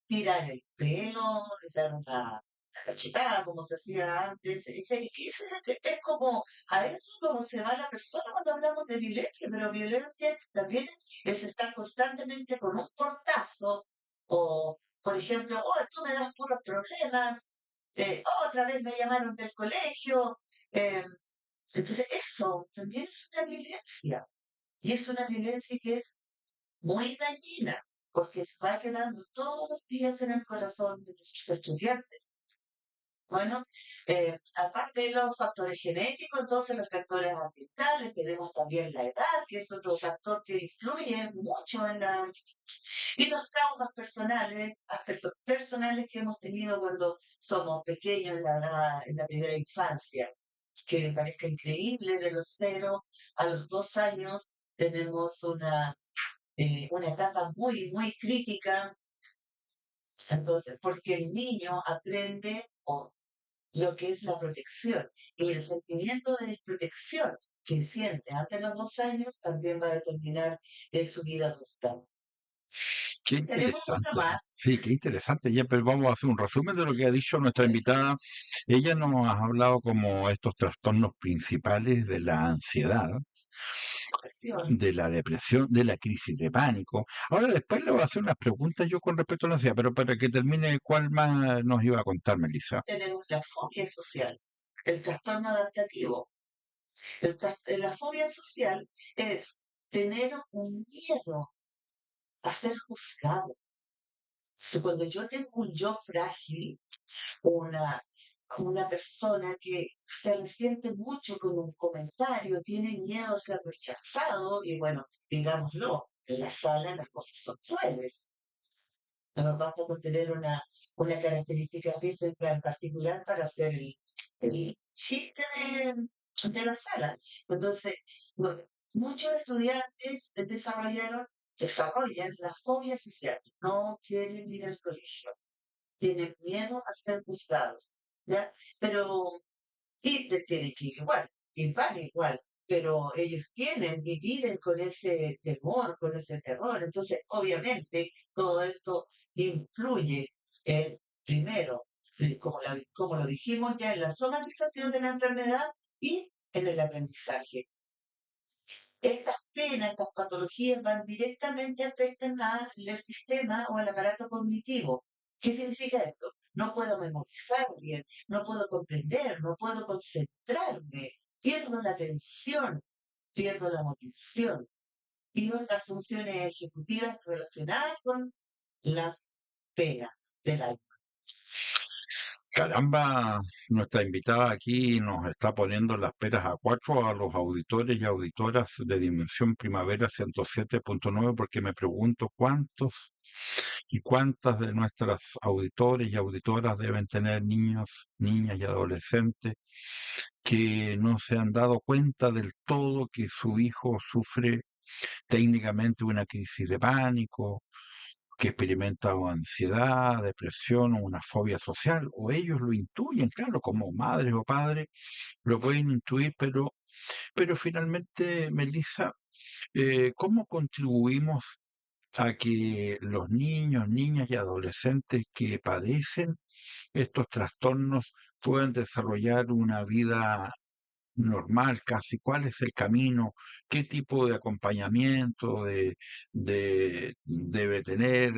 tirar el pelo, dar una cachetada como se hacía antes. Es como a eso es como se va la persona cuando hablamos de violencia, pero violencia también es estar constantemente con un portazo o, por ejemplo, oh, tú me das puros problemas, otra vez me llamaron del colegio. eh, entonces, eso también es una violencia. Y es una violencia que es muy dañina, porque se va quedando todos los días en el corazón de nuestros estudiantes. Bueno, aparte de los factores genéticos, entonces los factores ambientales, tenemos también la edad, que es otro factor que influye mucho y los traumas personales, aspectos personales que hemos tenido cuando somos pequeños en la primera infancia, que me parezca increíble, de los 0 a los 2 años tenemos una etapa muy crítica, entonces, porque el niño aprende lo que es la protección y el sentimiento de desprotección. que siente antes de los 2 años también va a determinar su vida adulta. Qué Tenemos otro interesante. más. Sí, qué interesante. Ya, pero vamos a hacer un resumen de lo que ha dicho nuestra invitada. Ella nos ha hablado como estos trastornos principales de la ansiedad, Depresión. de la depresión, de la crisis de pánico. Ahora después le voy a hacer unas preguntas yo con respecto a la ansiedad, pero para que termine, ¿cuál más nos iba a contar, Melissa? Tenemos la fobia social, el trastorno adaptativo. La fobia social es tener un miedo a ser juzgado. Cuando yo tengo un yo frágil, una, una persona que se resiente mucho con un comentario, tiene miedo a ser rechazado, y bueno, digámoslo, en la sala las cosas son crueles. No nos basta con tener una característica física en particular para hacer el chiste de la sala. Entonces, muchos estudiantes desarrollan la fobia social, no quieren ir al colegio, tienen miedo a ser juzgados, ¿ya? Pero, tienen que ir igual, y van igual, pero ellos tienen y viven con ese temor, con ese terror. Entonces, obviamente, todo esto influye en, primero, sí, como lo dijimos ya, en la somatización de la enfermedad y en el aprendizaje. Estas penas, estas patologías van directamente afectan al sistema o al aparato cognitivo. ¿Qué significa esto? No puedo memorizar bien, no puedo comprender, no puedo concentrarme, pierdo la atención, pierdo la motivación y otras funciones ejecutivas relacionadas con las penas del alma. Caramba, nuestra invitada aquí nos está poniendo las peras a cuatro a los auditores y auditoras de Dimensión Primavera 107.9 porque me pregunto cuántos y cuántas de nuestras auditores y auditoras deben tener niños, niñas y adolescentes que no se han dado cuenta del todo que su hijo sufre técnicamente una crisis de pánico, que experimenta o ansiedad, depresión o una fobia social, o ellos lo intuyen, claro, como madres o padres, lo pueden intuir, pero finalmente, Melissa, ¿cómo contribuimos a que los niños, niñas y adolescentes que padecen estos trastornos puedan desarrollar una vida normal casi? ¿Cuál es el camino? ¿Qué tipo de acompañamiento debe tener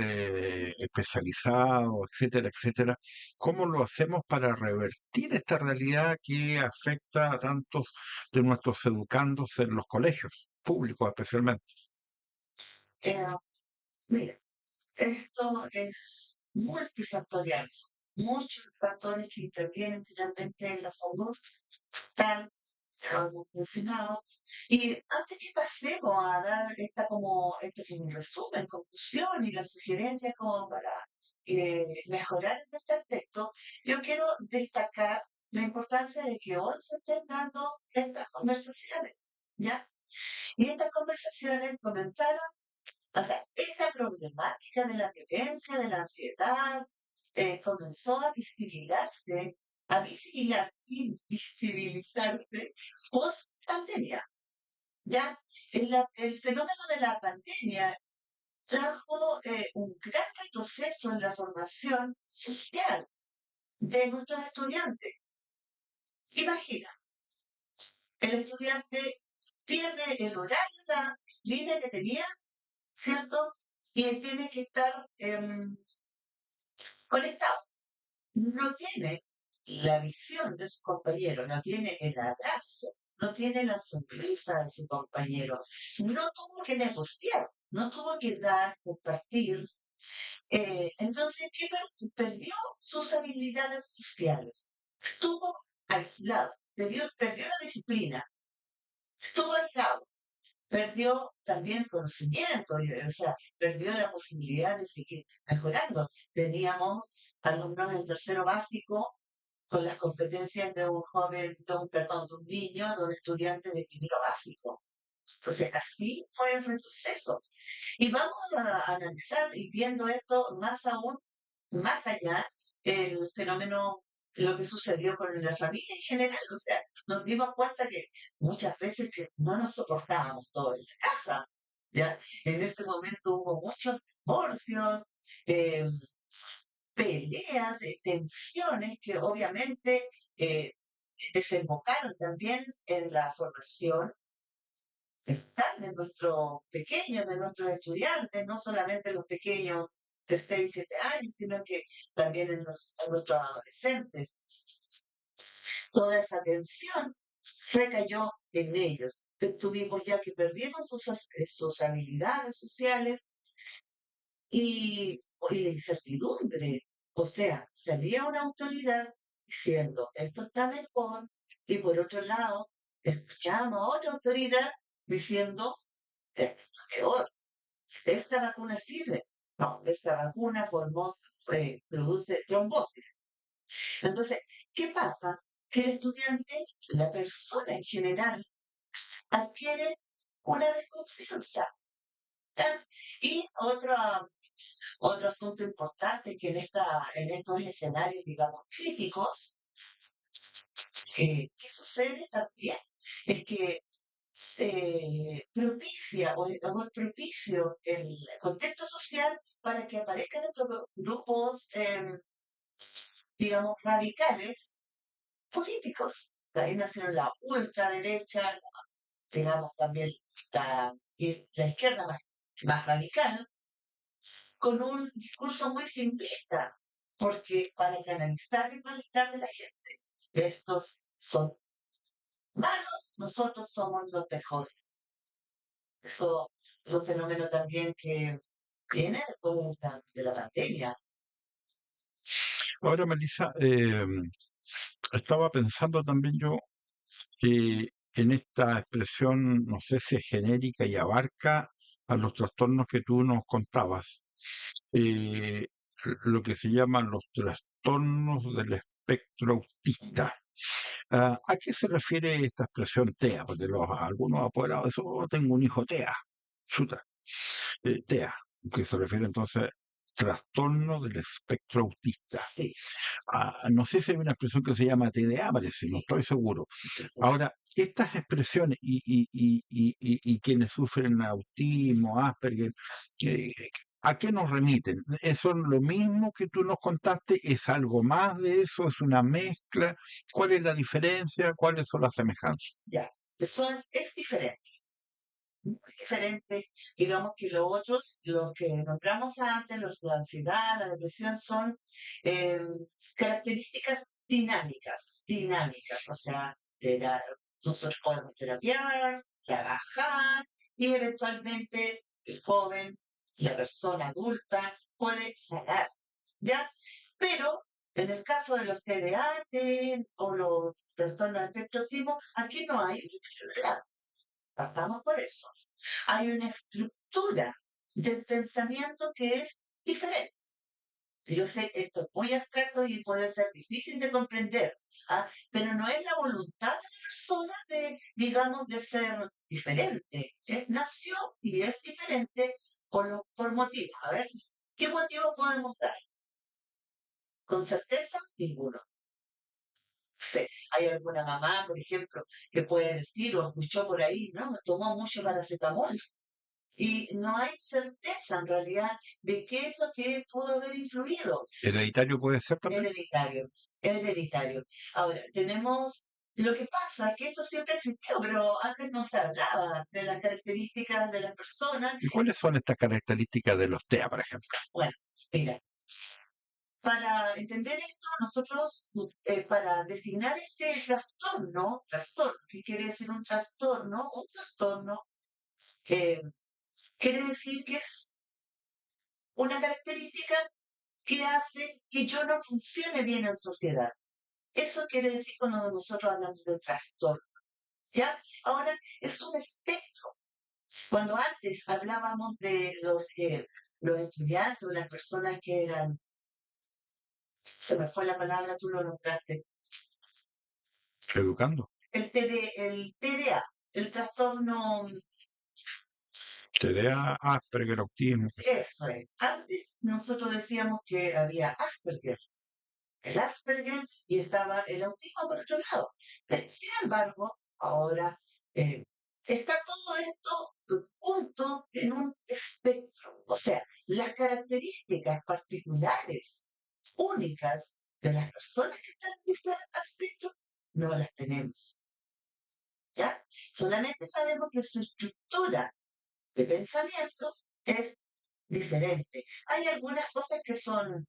especializado, etcétera, etcétera? ¿Cómo lo hacemos para revertir esta realidad que afecta a tantos de nuestros educandos en los colegios públicos especialmente? Eh, Mira, esto es multifactorial. Muchos factores que intervienen finalmente en la salud tal hemos mencionado. Y antes que pasemos a dar este como resumen, conclusión y la sugerencia como para mejorar en este aspecto, yo quiero destacar la importancia de que hoy se estén dando estas conversaciones, ¿ya? Y estas conversaciones comenzaron, o sea, esta problemática de la violencia, de la ansiedad, comenzó a visibilizarse post pandemia. Ya, el fenómeno de la pandemia trajo un gran retroceso en la formación social de nuestros estudiantes. Imagina, el estudiante pierde el horario, la disciplina que tenía, ¿cierto? Y tiene que estar conectado. No tiene la visión de su compañero, no tiene el abrazo, no tiene la sonrisa de su compañero, no tuvo que negociar, no tuvo que dar, compartir. Entonces, ¿qué perdió? Sus habilidades sociales. Estuvo aislado, perdió la disciplina, estuvo aislado, perdió también conocimiento, o sea, perdió la posibilidad de seguir mejorando. Teníamos alumnos en tercero básico con las competencias de un joven, de un niño, de un estudiante de primero básico. Entonces, así fue el retroceso. Y vamos a analizar y viendo esto más aún, más allá, el fenómeno lo que sucedió con la familia en general. O sea, nos dimos cuenta que muchas veces que no nos soportábamos todos en casa. ¿Ya? En ese momento hubo muchos divorcios, eh, peleas, tensiones que obviamente eh, desembocaron también en la formación mental de nuestros pequeños, de nuestros estudiantes, no solamente los pequeños de 6 7 años, sino que también en nuestros adolescentes. Toda esa tensión recayó en ellos. Tuvimos ya que perdieron sus habilidades sociales y la incertidumbre. O sea, salía una autoridad diciendo esto está mejor, y por otro lado, escuchamos a otra autoridad diciendo esto está peor. Esta vacuna sirve. No, esta vacuna produce trombosis. Entonces, ¿qué pasa? Que el estudiante, la persona en general, adquiere una desconfianza. ¿Ya? Y otro asunto importante que en estos escenarios, digamos, críticos, ¿qué sucede también? Es que se propicia o es propicio el contexto social para que aparezcan estos grupos, digamos, radicales políticos. De ahí nacieron la ultraderecha, digamos también la izquierda más radical, con un discurso muy simplista, porque para canalizar el malestar de la gente, estos son malos, nosotros somos los mejores. Eso es un fenómeno también que viene después de la pandemia. Ahora, Melissa, estaba pensando también yo en esta expresión, no sé si es genérica y abarca a los trastornos que tú nos contabas, eh, lo que se llaman los trastornos del espectro autista. ¿A qué se refiere esta expresión TEA? Porque algunos apoderados de eso, "Oh, tengo un hijo TEA, chuta, TEA, que se refiere entonces trastorno del espectro autista. Sí, No sé si hay una expresión que se llama TDA, parece, no sí, estoy seguro. sí, sí. Ahora, estas expresiones y quienes sufren autismo, Asperger, eh, ¿a qué nos remiten? ¿Eso es lo mismo que tú nos contaste? ¿Es algo más de eso? ¿Es una mezcla? ¿Cuál es la diferencia? ¿Cuáles son las semejanzas? Ya. Es diferente, muy diferente. Digamos que los otros, los que nombramos antes, la ansiedad, la depresión, son eh, características dinámicas. O sea, nosotros podemos terapiar, trabajar y eventualmente el joven, la persona adulta puede sanar, ¿ya? Pero en el caso de los TDAH o los trastornos de espectro autismo, aquí no hay una enfermedad. Partamos por eso. Hay una estructura del pensamiento que es diferente. Yo sé que esto es muy abstracto y puede ser difícil de comprender, ¿ah? Pero no es la voluntad de la persona digamos, de ser diferente. Nació y es diferente por motivos. A ver, ¿qué motivos podemos dar? Con certeza, ninguno. Sé, hay alguna mamá, por ejemplo, que puede decir o escuchó por ahí, no, tomó mucho paracetamol. Y no hay certeza en realidad de qué es lo que pudo haber influido. ¿Hereditario puede ser también? Hereditario, hereditario. Ahora, lo que pasa es que esto siempre existió, pero antes no se hablaba de las características de las personas. ¿Y cuáles son estas características de los TEA, por ejemplo? Bueno, mira, para entender esto, nosotros, para designar este trastorno, ¿qué quiere decir un trastorno? Un trastorno eh, quiere decir que es una característica que hace que yo no funcione bien en sociedad. Eso quiere decir cuando nosotros hablamos de trastorno, ¿ya? Ahora, es un espectro. Cuando antes hablábamos de los estudiantes o las personas que eran, se me fue la palabra, tú lo nombraste, Educando. el TDA, el trastorno, TDA, Asperger, autismo. eso es. Antes nosotros decíamos que había Asperger, el Asperger y estaba el autismo por otro lado. Pero, sin embargo, ahora eh, está todo esto junto en un espectro. O sea, las características particulares, únicas de las personas que están en este espectro, no las tenemos. ¿Ya? Solamente sabemos que su estructura de pensamiento es diferente. Hay algunas cosas que son,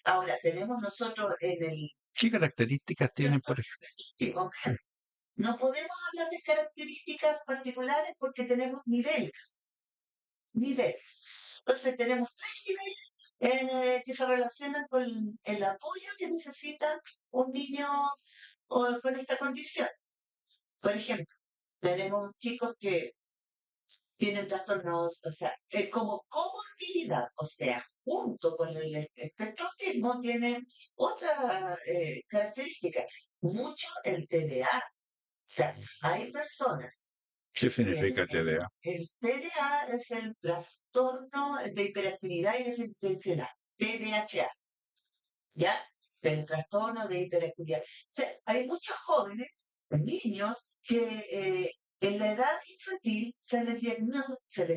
ahora tenemos nosotros en el ¿Qué características tienen, por ejemplo? diagnóstico, no podemos hablar de características particulares porque tenemos niveles, niveles. Entonces tenemos tres niveles que se relacionan con el apoyo que necesita un niño con esta condición. Por ejemplo, tenemos chicos que tienen trastornos, o sea, como comorbilidad, o sea, junto con el espectro autismo tienen otra característica, mucho el TDA. O sea, hay personas ¿Qué que tienen significa TDA? el TDA es el trastorno de hiperactividad y déficit atencional, TDAH, ¿ya? El trastorno de hiperactividad. O sea, hay muchos jóvenes, niños, que en la edad infantil se les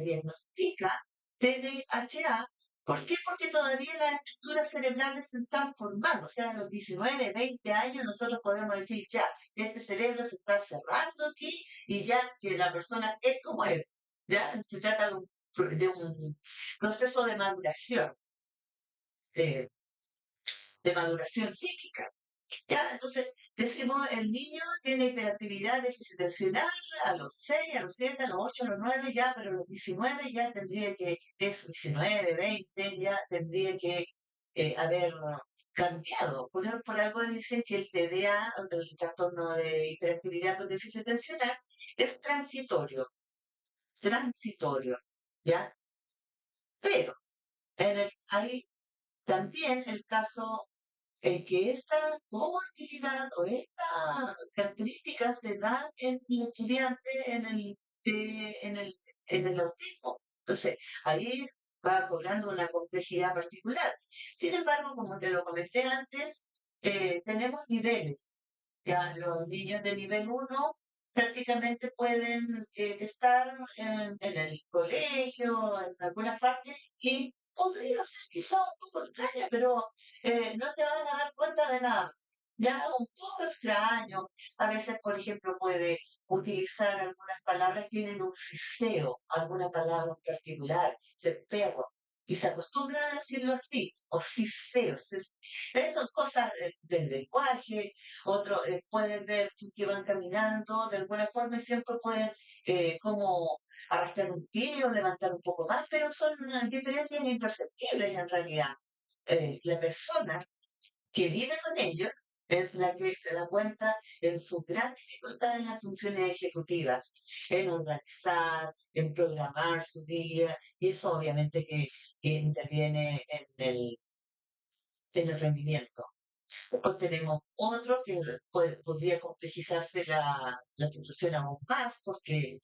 diagnostica TDAH. ¿Por qué? Porque todavía las estructuras cerebrales se están formando. O sea, a los 19, 20 años nosotros podemos decir, ya, este cerebro se está cerrando aquí y ya que la persona es como es. Ya se trata de un proceso de maduración. eh, de maduración psíquica. Ya, entonces decimos, el niño tiene hiperactividad déficit atencional a los 6, a los 7, a los 8, a los 9 ya, pero a los 19 ya tendría que, eso, 19, 20, ya tendría que haber cambiado. Por algo dicen que el TDA, el trastorno de hiperactividad con déficit atencional, es transitorio, ¿ya? Pero hay también el caso que esta comorbilidad o estas características se dan en el estudiante en el autismo. Entonces, ahí va cobrando una complejidad particular. Sin embargo, como te lo comenté antes, tenemos niveles. Ya los niños de nivel uno prácticamente pueden estar en el colegio, en algunas partes, y podría ser quizá un poco extraña, pero no te vas a dar cuenta de nada más. Ya un poco extraño. A veces, por ejemplo, puede utilizar algunas palabras, tienen un siseo, alguna palabra en particular, ser perro, y se acostumbran a decirlo así, o siseo. Son cosas del lenguaje. Otros pueden ver que van caminando de alguna forma y siempre pueden como arrastrar un pie o levantar un poco más, pero son diferencias imperceptibles en realidad. La persona que vive con ellos es la que se da cuenta en su gran dificultad en las funciones ejecutivas, en organizar, en programar su día, y eso obviamente que interviene en el rendimiento. Después tenemos otro que podría complejizarse la situación aún más porque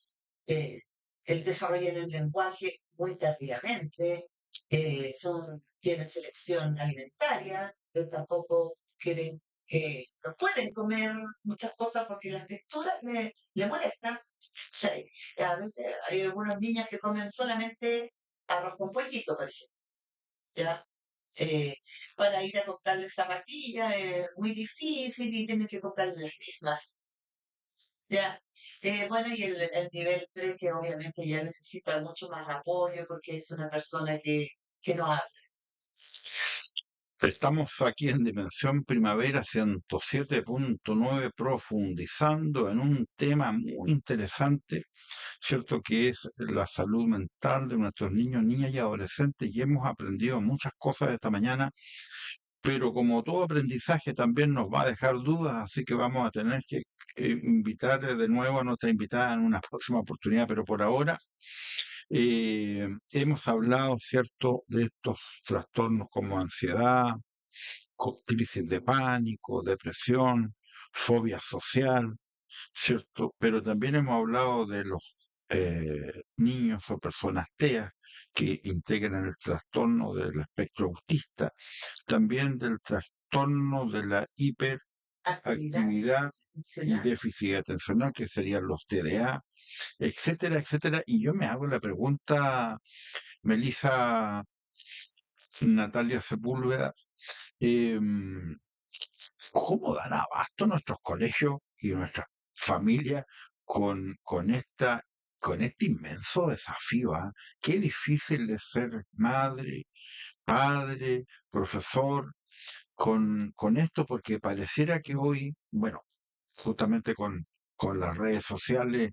eh, el desarrollan el lenguaje muy tardíamente, tienen selección alimentaria, pero tampoco quieren, no pueden comer muchas cosas porque las texturas le molestan. O sea, a veces hay algunas niñas que comen solamente arroz con pollito, por ejemplo, ¿ya? Eh, para ir a comprarle zapatillas es muy difícil y tienen que comprarle las mismas. Ya, bueno, y el nivel 3 que obviamente ya necesita mucho más apoyo porque es una persona que no habla. Estamos aquí en Dimensión Primavera 107.9 profundizando en un tema muy interesante, ¿cierto? Que es la salud mental de nuestros niños, niñas y adolescentes y hemos aprendido muchas cosas esta mañana, pero como todo aprendizaje también nos va a dejar dudas, así que vamos a tener que invitar de nuevo a nuestra invitada en una próxima oportunidad, pero por ahora hemos hablado, ¿cierto?, de estos trastornos como ansiedad, crisis de pánico, depresión, fobia social, ¿cierto? Pero también hemos hablado de los niños o personas TEA que integran el trastorno del espectro autista, también del trastorno trastorno de la hiperactividad y déficit atencional, que serían los TDA, etcétera, etcétera. Y yo me hago la pregunta, Melissa Natalia Sepúlveda, em, ¿cómo dan abasto nuestros colegios y nuestras familias con con este inmenso desafío? ¿Ah? Qué difícil es ser madre, padre, profesor, con esto, porque pareciera que hoy, bueno, justamente con las redes sociales,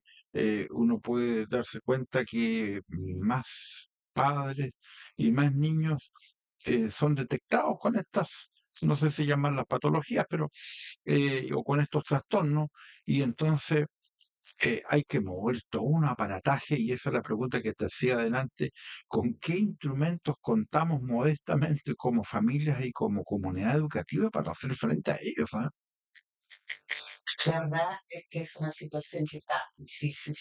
uno puede darse cuenta que más padres y más niños son detectados con estas, no sé si llaman las patologías, pero o con estos trastornos, y entonces hay que mover todo un aparataje, y esa es la pregunta que te hacía adelante: ¿con qué instrumentos contamos modestamente como familias y como comunidad educativa para hacer frente a ellos? ¿Ah? La verdad es que es una situación que está difícil,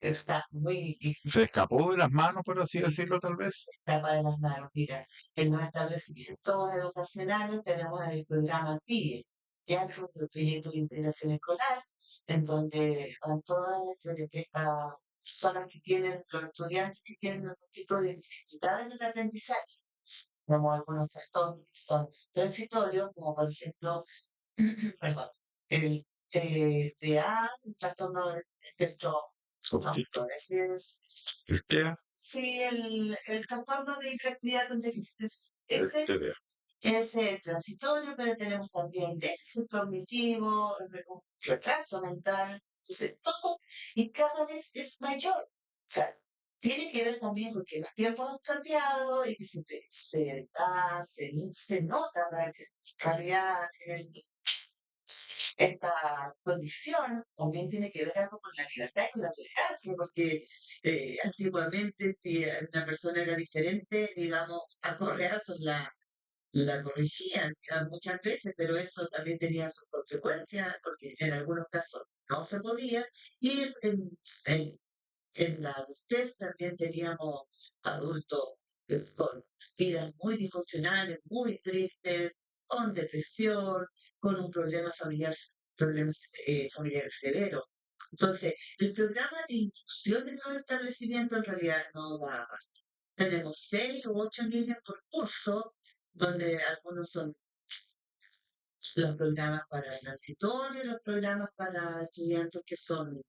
está muy difícil, Se escapó de las manos, por así decirlo, tal vez. escapa de las manos. Mira, en los establecimientos educacionales tenemos el programa PIE, ya que es el proyecto de integración escolar, en donde van todas estas personas que tienen, los estudiantes que tienen algún tipo de dificultad en el aprendizaje. Tenemos algunos trastornos que son transitorios, como por ejemplo, perdón, el TDA, el trastorno del espectro autista, El TEA, sí, el trastorno de hiperactividad con déficit. el TDA. Ese es transitorio, pero tenemos también déficit cognitivo, un retraso mental, entonces todo, y cada vez es mayor. O sea, tiene que ver también con que los tiempos han cambiado y que se nota ¿verdad? Que en realidad esta condición también tiene que ver algo con la libertad y con la tolerancia, porque antiguamente si una persona era diferente, digamos, a correazos la corregían muchas veces, pero eso también tenía sus consecuencias, porque en algunos casos no se podía, y en en la adultez también teníamos adultos con vidas muy disfuncionales, muy tristes, con depresión, con un problema familiar, problemas familiares severos. Entonces, el programa de inclusión en los establecimientos en realidad no da abasto. Tenemos 6 u 8 niños por curso, donde algunos son los programas para transitorios, los programas para estudiantes que son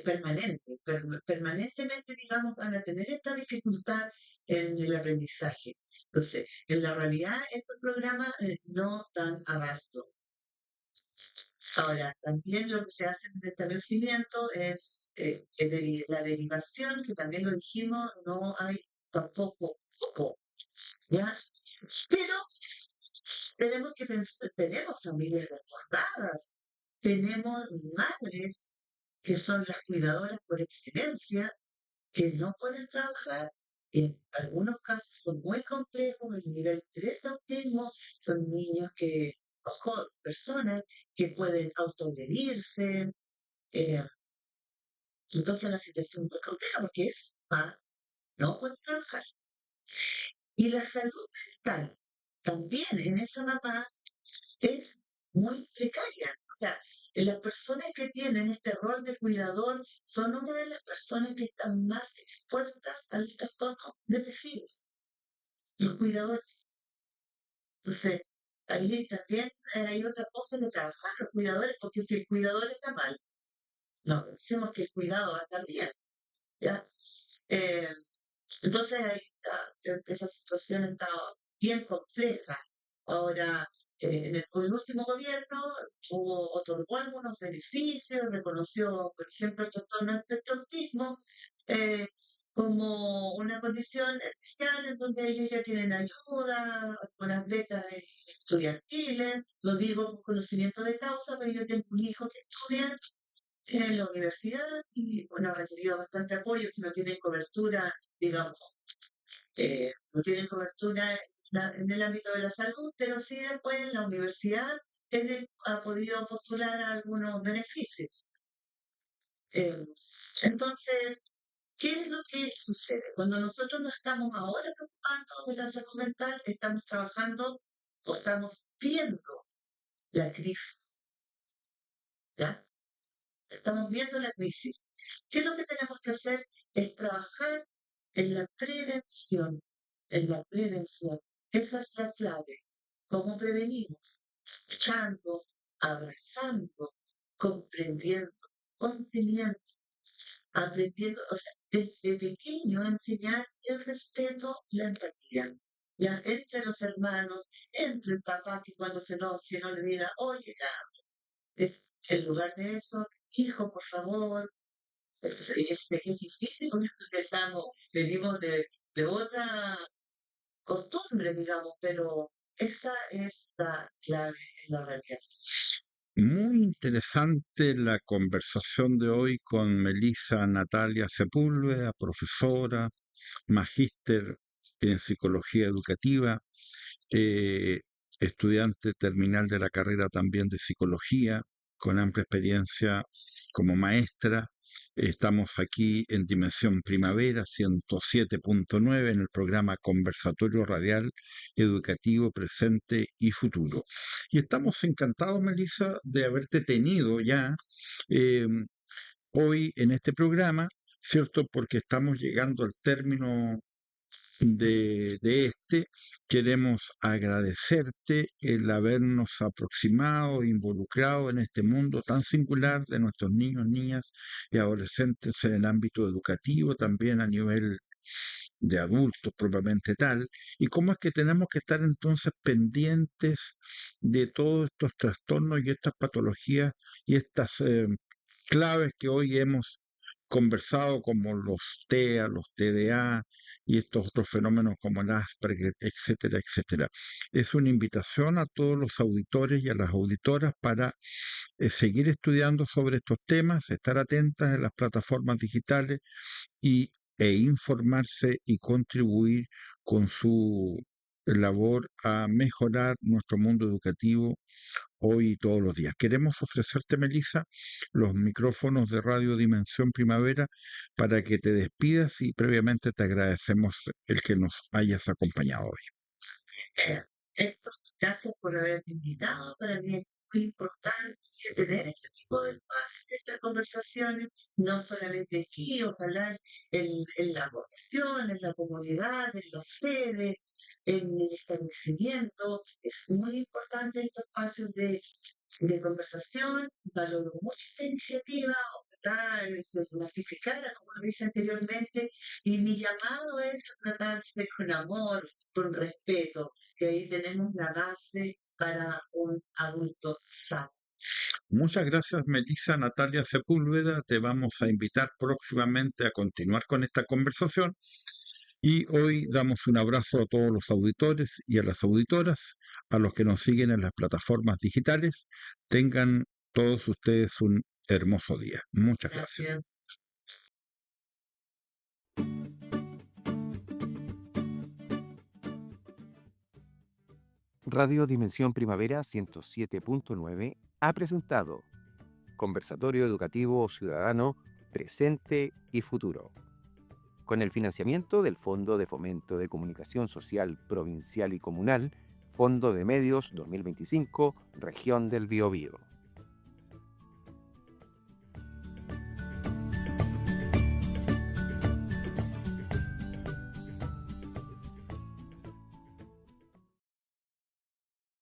permanentes, permanentemente, digamos, van a tener esta dificultad en el aprendizaje. Entonces, en la realidad, estos programas no dan abasto. Ahora, también lo que se hace en el establecimiento es la derivación, que también lo dijimos, no hay tampoco poco, ¿ya? Pero tenemos que pensar, tenemos familias desbordadas, tenemos madres que son las cuidadoras por excelencia, que no pueden trabajar. En algunos casos son muy complejos, el nivel 3 de autismo, son niños que, ojo, personas que pueden autoagredirse. eh, entonces la situación es muy compleja porque es, no pueden trabajar. Y la salud mental también en esa mamá es muy precaria. O sea, las personas que tienen este rol de cuidador son una de las personas que están más expuestas al trastorno depresivos, los cuidadores. Entonces, ahí también hay otra cosa que trabajar los cuidadores, porque si el cuidador está mal, no decimos que el cuidado va a estar bien, ¿ya? Eh, entonces ahí está, esa situación está bien compleja. Ahora, con el último gobierno otorgó algunos beneficios, reconoció, por ejemplo, el trastorno del espectro autismo eh, como una condición especial en donde ellos ya tienen ayuda, con las becas estudiantiles. Lo digo con conocimiento de causa, pero yo tengo un hijo que estudia en la universidad y, bueno, ha recibido bastante apoyo, que no tienen cobertura, digamos, no tienen cobertura en el ámbito de la salud, pero sí después en la universidad ha podido postular a algunos beneficios. Eh, entonces, ¿qué es lo que sucede? Cuando nosotros nos estamos ahora preocupando de la salud mental, estamos trabajando o estamos viendo la crisis, ¿ya? Estamos viendo la crisis. ¿Qué es lo que tenemos que hacer? Es trabajar en la prevención, en la prevención. Esa es la clave. ¿Cómo prevenimos? Escuchando, abrazando, comprendiendo, conteniendo, aprendiendo, o sea, desde pequeño enseñar el respeto, la empatía. Ya, entre los hermanos, entre el papá que cuando se enoje no le diga, oye, ya, en lugar de eso, hijo, por favor. Entonces, yo sé que es difícil porque venimos de otra costumbre, digamos, pero esa es la clave en la realidad. Muy interesante la conversación de hoy con Melissa Natalia Sepúlveda, profesora, magíster en psicología educativa, eh, estudiante terminal de la carrera también de psicología, con amplia experiencia como maestra. Estamos aquí en Dimensión Primavera 107.9 en el programa Conversatorio Radial Educativo Presente y Futuro. Y estamos encantados, Melissa, de haberte tenido ya eh, hoy en este programa, ¿cierto? Porque estamos llegando al término de queremos agradecerte el habernos aproximado, involucrado en este mundo tan singular de nuestros niños, niñas y adolescentes en el ámbito educativo, también a nivel de adultos propiamente tal, y cómo es que tenemos que estar entonces pendientes de todos estos trastornos y estas patologías y estas claves que hoy hemos conversado, como los TEA, los TDA y estos otros fenómenos como el Asperger, etcétera, etcétera. Es una invitación a todos los auditores y a las auditoras para seguir estudiando sobre estos temas, estar atentas en las plataformas digitales e informarse y contribuir con su labor a mejorar nuestro mundo educativo hoy y todos los días. Queremos ofrecerte, Melissa, los micrófonos de Radio Dimensión Primavera para que te despidas y previamente te agradecemos el que nos hayas acompañado hoy. Héctor, gracias por haberme invitado. Para mí es muy importante tener este tipo de espacios, de estas conversaciones, no solamente aquí, ojalá en la población, en la comunidad, en la sede, en el establecimiento. Es muy importante estos espacios de conversación. Valoro mucho esta iniciativa, ojalá se masificara, como lo dije anteriormente, y mi llamado es a tratarse con amor, con respeto, que ahí tenemos la base para un adulto sano. Muchas gracias, Melissa Natalia Sepúlveda. Te vamos a invitar próximamente a continuar con esta conversación. Y hoy damos un abrazo a todos los auditores y a las auditoras, a los que nos siguen en las plataformas digitales. Tengan todos ustedes un hermoso día. Muchas gracias. Radio Dimensión Primavera 107.9 ha presentado Conversatorio Educativo Ciudadano Presente y Futuro, con el financiamiento del Fondo de Fomento de Comunicación Social Provincial y Comunal, Fondo de Medios 2025, Región del Biobío.